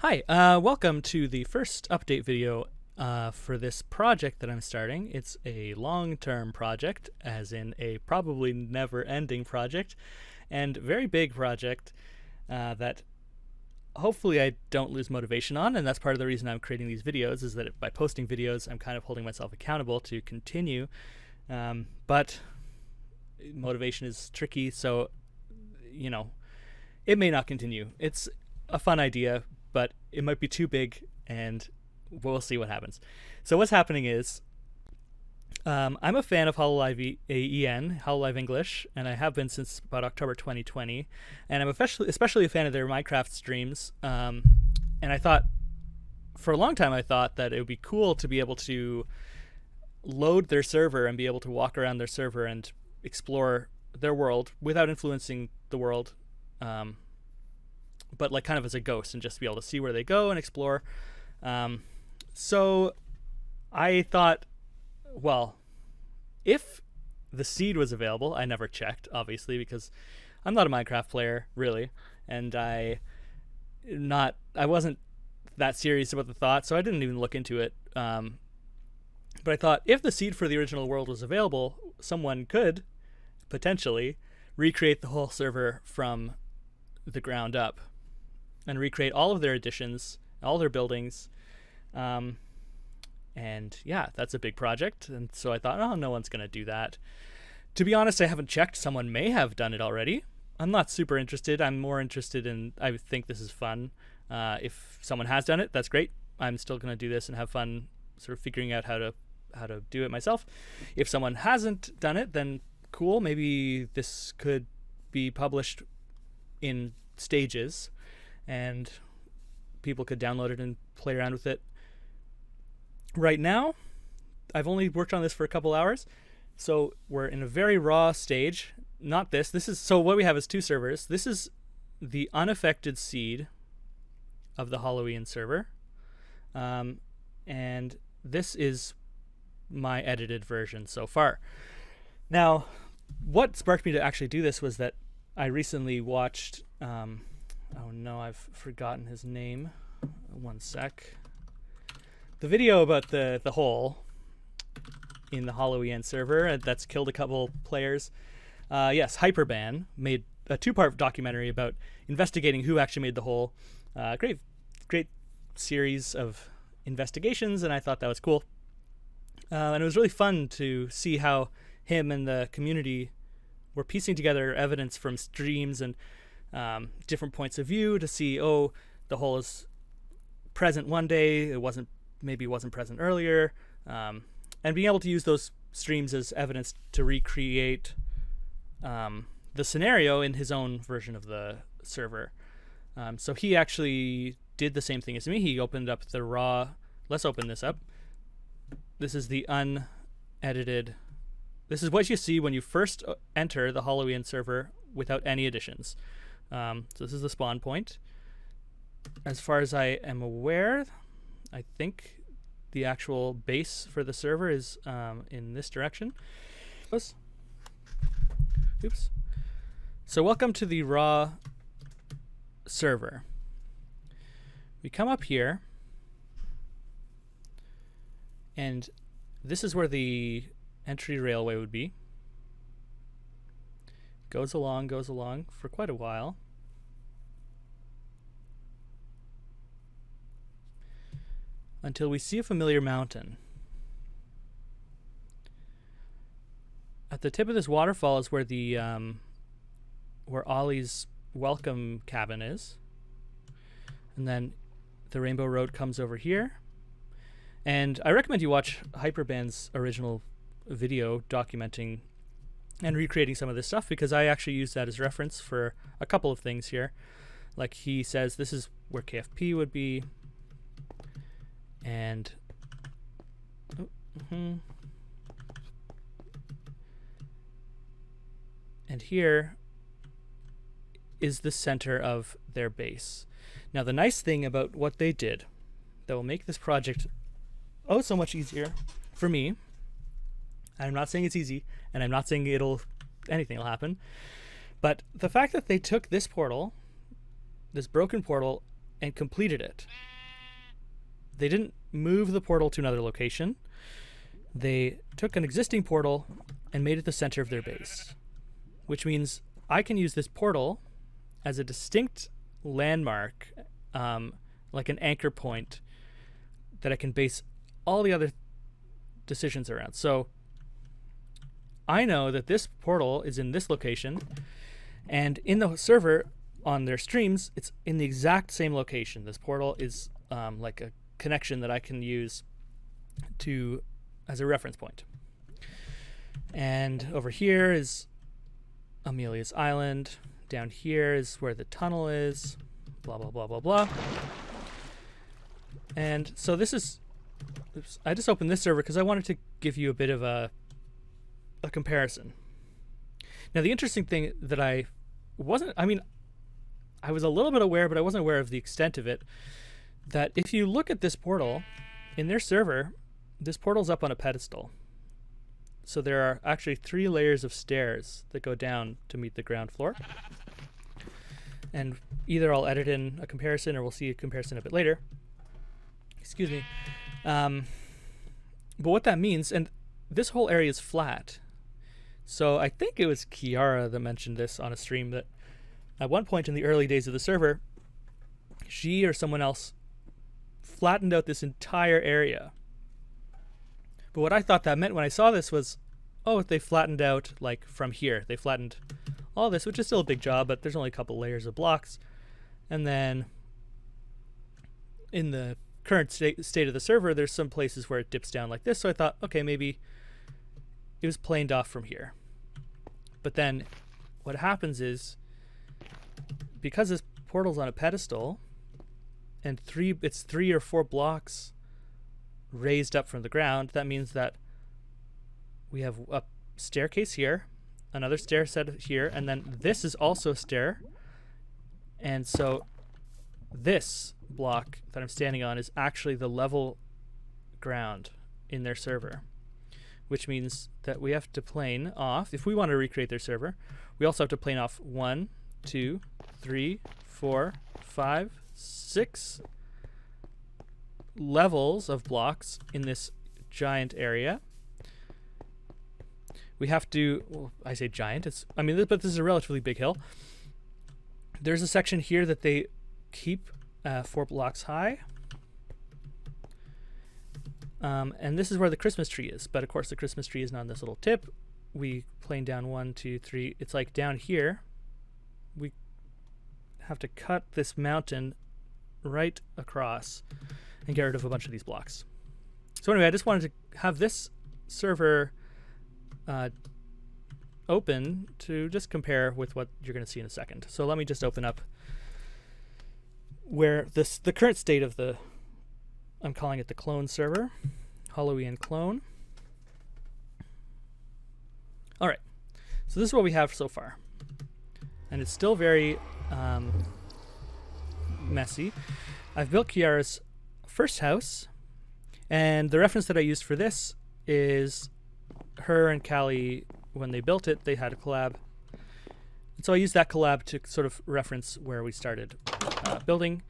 Hi, welcome to the first update video for this project that I'm starting. It's a long-term project, as in a probably never-ending project, and very big project that hopefully I don't lose motivation on, and that's part of the reason I'm creating these videos, is that by posting videos, I'm kind of holding myself accountable to continue, but motivation is tricky, so, it may not continue. It's a fun idea, but it might be too big, and we'll see what happens. So what's happening is, I'm a fan of HoloEN, HoloLive English, and I have been since about October 2020, and I'm especially a fan of their Minecraft streams, and I thought, for a long time I thought that it would be cool to be able to load their server and be able to walk around their server and explore their world without influencing the world, but like kind of as a ghost, and just be able to see where they go and explore. So I thought, well, if the seed was available, I never checked, obviously, because I'm not a Minecraft player, really, and I wasn't that serious about the thought, so I didn't even look into it. But I thought, if the seed for the original world was available, someone could potentially recreate the whole server from the ground up and recreate all of their additions, all their buildings. And yeah, that's a big project. And so I thought, oh, no one's going to do that. To be honest, I haven't checked. Someone may have done it already. I'm not super interested. I'm more interested in, I think this is fun. If someone has done it, that's great. I'm still going to do this and have fun sort of figuring out how to do it myself. If someone hasn't done it, then cool. Maybe this could be published in stages, and people could download it and play around with it. Right now, I've only worked on this for a couple hours, so we're in a very raw stage. Not this. So what we have is two servers. This is the unaffected seed of the HoloEN server, and this is my edited version so far. Now, what sparked me to actually do this was that I recently watched, oh no, I've forgotten his name. One sec. The video about the hole in the HoloEN server that's killed a couple players. Yes, Hyperban made a two-part documentary about investigating who actually made the hole. Great series of investigations, and I thought that was cool. And it was really fun to see how him and the community were piecing together evidence from streams and different points of view to see, oh, the hole is present one day, maybe it wasn't present earlier, and being able to use those streams as evidence to recreate the scenario in his own version of the server. So he actually did the same thing as me. He opened up the raw. Let's open this up. This is the unedited. This is what you see when you first enter the HoloEN server without any additions. So this is the spawn point. As far as I am aware, I think the actual base for the server is in this direction. Oops. So welcome to the raw server. We come up here, and this is where the entry railway would be. Goes along for quite a while. Until we see a familiar mountain. At the tip of this waterfall is where the where Ollie's welcome cabin is. And then the Rainbow Road comes over here. And I recommend you watch Hyperband's original video documenting and recreating some of this stuff, because I actually use that as reference for a couple of things here. Like he says, this is where KFP would be. And and here is the center of their base. Now, the nice thing about what they did that will make this project so much easier for me, and I'm not saying it's easy, and I'm not saying anything will happen, but the fact that they took this portal, this broken portal, and completed it. They didn't move the portal to another location. They took an existing portal and made it the center of their base, which means I can use this portal as a distinct landmark, like an anchor point that I can base all the other decisions around. So I know that this portal is in this location, and in the server on their streams, it's in the exact same location. This portal is like a connection that I can use as a reference point. And over here is Amelia's Island. Down here is where the tunnel is. Blah, blah, blah, blah, blah. And so this is... Oops, I just opened this server because I wanted to give you a bit of a comparison. Now, the interesting thing that I was a little bit aware, but I wasn't aware of the extent of it, that if you look at this portal, in their server, this portal's up on a pedestal. So there are actually 3 layers of stairs that go down to meet the ground floor. And either I'll edit in a comparison or we'll see a comparison a bit later. Excuse me. But what that means, and this whole area is flat. So I think it was Kiara that mentioned this on a stream, that at one point in the early days of the server, she or someone else flattened out this entire area. But what I thought that meant when I saw this was, oh, they flattened out like from here. They flattened all this, which is still a big job, but there's only a couple layers of blocks. And then in the current state of the server, there's some places where it dips down like this. So I thought, okay, maybe it was planed off from here. But then what happens is, because this portal's on a pedestal and it's 3 or 4 blocks raised up from the ground, that means that we have a staircase here, another stair set here, and then this is also a stair. And so this block that I'm standing on is actually the level ground in their server, which means that we have to plane off, if we want to recreate their server, we also have to plane off 1, 2, 3, 4, 5, 6 levels of blocks in this giant area. We have to, well, I say giant, but this is a relatively big hill. There's a section here that they keep 4 blocks high. And this is where the Christmas tree is. But of course the Christmas tree is not on this little tip. We plane down 1, 2, 3. It's like down here. We have to cut this mountain right across and get rid of a bunch of these blocks. So anyway, I just wanted to have this server open to just compare with what you're going to see in a second. So let me just open up where the current state of I'm calling it the clone server, HoloEN clone. All right, so this is what we have so far. And it's still very messy. I've built Kiara's first house, and the reference that I used for this is her and Callie. When they built it, they had a collab. And so I used that collab to sort of reference where we started building.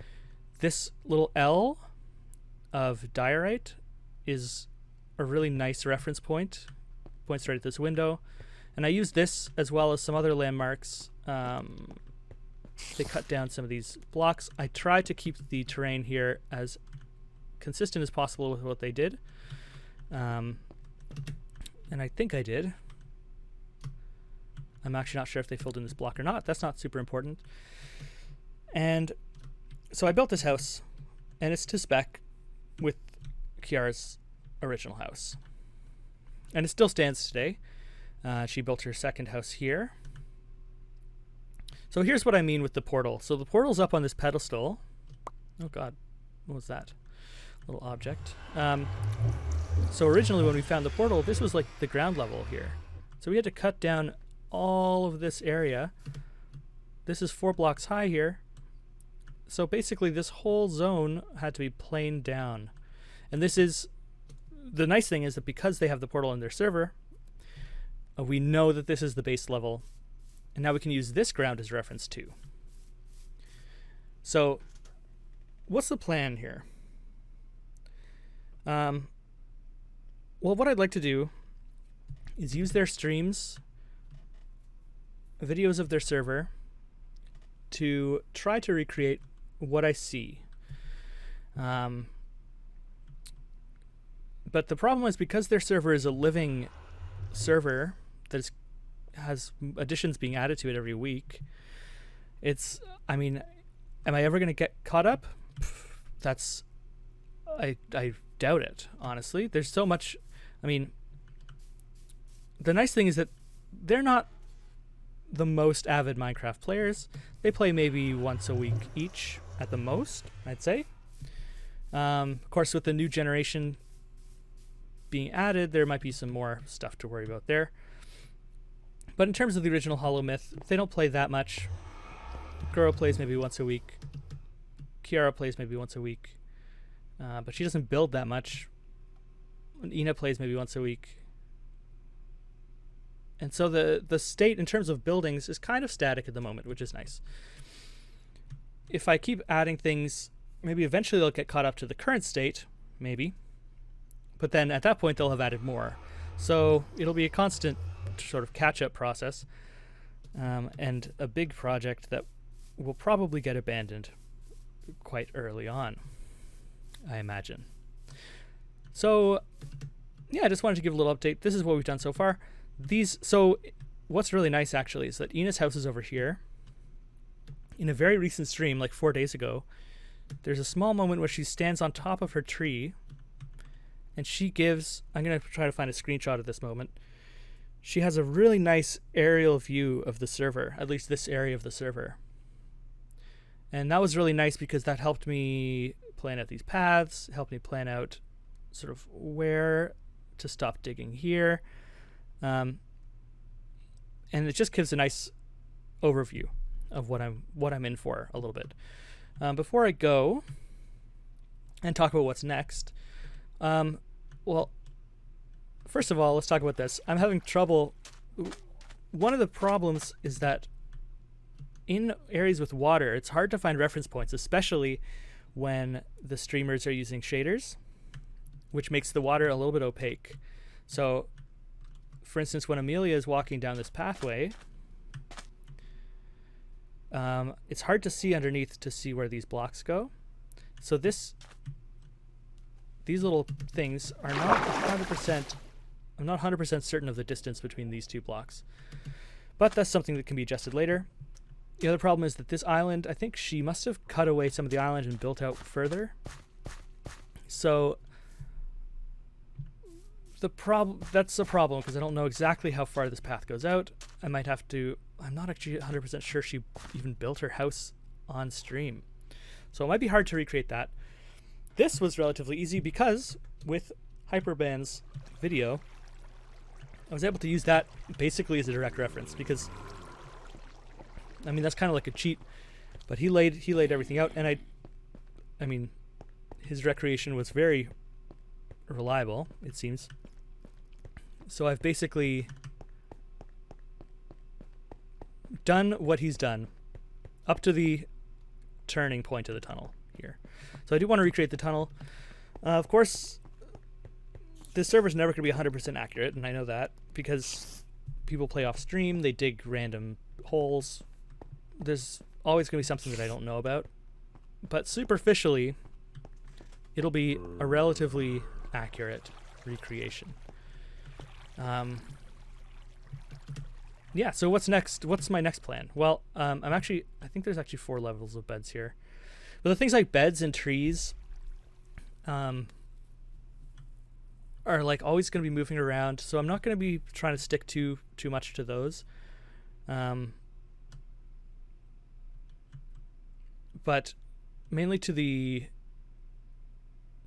This little L of diorite is a really nice reference point. Points right at this window. And I used this as well as some other landmarks. They cut down some of these blocks. I tried to keep the terrain here as consistent as possible with what they did. And I think I did. I'm actually not sure if they filled in this block or not. That's not super important. And so I built this house, and it's to spec with Kiara's original house. And it still stands today. She built her second house here. So here's what I mean with the portal. So the portal's up on this pedestal. Oh God, what was that? Little object. So originally when we found the portal, this was like the ground level here. So we had to cut down all of this area. This is 4 blocks high here. So basically this whole zone had to be planed down. And this is, the nice thing is that because they have the portal in their server, we know that this is the base level. And now we can use this ground as reference too. So what's the plan here? Well, what I'd like to do is use their streams, videos of their server, to try to recreate what I see. But the problem is, because their server is a living server that has additions being added to it every week, it's, I mean, am I ever going to get caught up? That's, I doubt it, honestly. There's so much. I mean, the nice thing is that they're not the most avid Minecraft players. They play maybe once a week each at the most, I'd say. Of course, with the new generation being added, there might be some more stuff to worry about there. But in terms of the original Hollow Myth, they don't play that much. Guro plays maybe once a week. Kiara plays maybe once a week. But she doesn't build that much. Ina plays maybe once a week. And so the state in terms of buildings is kind of static at the moment, which is nice. If I keep adding things, maybe eventually they'll get caught up to the current state, maybe. But then at that point they'll have added more. So it'll be a constant sort of catch-up process, and a big project that will probably get abandoned quite early on, I imagine. So yeah, I just wanted to give a little update. This is what we've done so far. So what's really nice actually is that Ina's house is over here. In a very recent stream, like 4 days ago, there's a small moment where she stands on top of her tree and she gives, I'm going to try to find a screenshot of this moment. She has a really nice aerial view of the server, at least this area of the server. And that was really nice because that helped me plan out these paths, helped me plan out sort of where to stop digging here. And it just gives a nice overview of what I'm in for a little bit. Before I go and talk about what's next, well, first of all, let's talk about this. I'm having trouble. One of the problems is that in areas with water, it's hard to find reference points, especially when the streamers are using shaders, which makes the water a little bit opaque. So, for instance, when Amelia is walking down this pathway, it's hard to see underneath to see where these blocks go. So these little things are not 100%. I'm not 100% certain of the distance between these two blocks, but that's something that can be adjusted later. The other problem is that this island, I think she must have cut away some of the island and built out further. So that's a problem because I don't know exactly how far this path goes out. I might have to, I'm not actually 100% sure she even built her house on stream. So it might be hard to recreate that. This was relatively easy because with Hyperband's video, I was able to use that basically as a direct reference because, I mean, that's kind of like a cheat, but he laid everything out, and I mean, his recreation was very reliable, it seems. So I've basically done what he's done up to the turning point of the tunnel here. So I do want to recreate the tunnel. Of course, this server's never going to be 100% accurate, and I know that because people play off stream, they dig random holes. There's always going to be something that I don't know about. But superficially, it'll be a relatively accurate recreation. Yeah, so what's next? What's my next plan? Well, I think there's actually 4 levels of beds here. But the things like beds and trees are like always going to be moving around, so I'm not going to be trying to stick too much to those. But mainly to the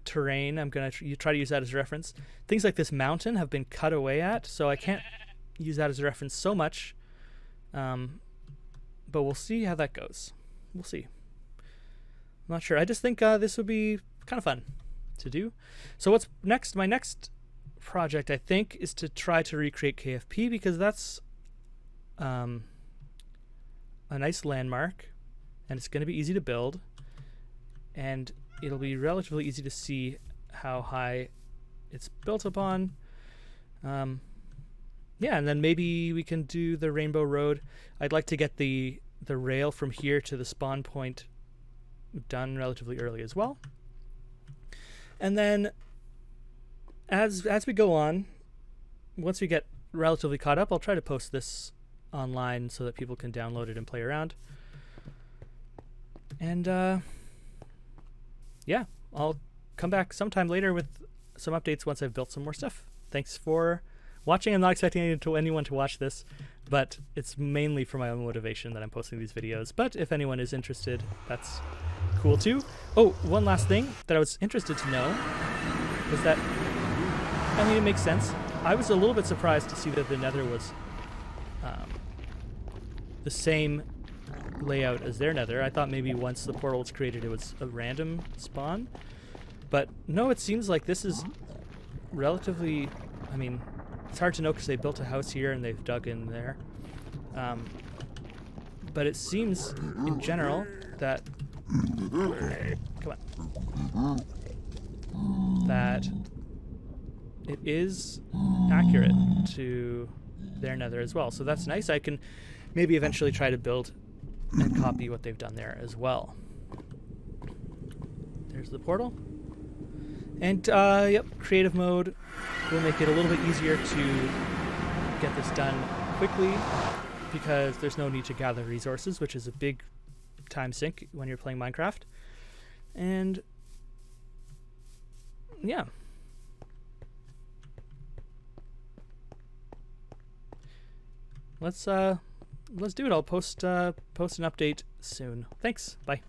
terrain, I'm going to try to use that as a reference. Things like this mountain have been cut away at, so I can't use that as a reference so much. But we'll see how that goes. We'll see. I'm not sure. I just think this would be kind of fun to do. So what's next? My next project, I think, is to try to recreate KFP because that's a nice landmark and it's going to be easy to build. and it'll be relatively easy to see how high it's built upon. Yeah, and then maybe we can do the Rainbow Road. I'd like to get the rail from here to the spawn point done relatively early as well. And then as we go on, once we get relatively caught up, I'll try to post this online so that people can download it and play around. And yeah, I'll come back sometime later with some updates once I've built some more stuff. Thanks for watching. I'm not expecting anyone to watch this, but it's mainly for my own motivation that I'm posting these videos. But if anyone is interested, that's cool too. Oh, one last thing that I was interested to know was that, I mean, it makes sense. I was a little bit surprised to see that the Nether was the same layout as their Nether. I thought maybe once the portal was created it was a random spawn, but no, it seems like this is relatively, I mean, it's hard to know because they built a house here and they've dug in there, but it seems in general that, come on, that it is accurate to their Nether as well, so that's nice. I can maybe eventually try to build and copy what they've done there as well. There's the portal. And yep, creative mode will make it a little bit easier to get this done quickly because there's no need to gather resources, which is a big time sink when you're playing Minecraft. And yeah. Let's do it. I'll post an update soon. Thanks. Bye.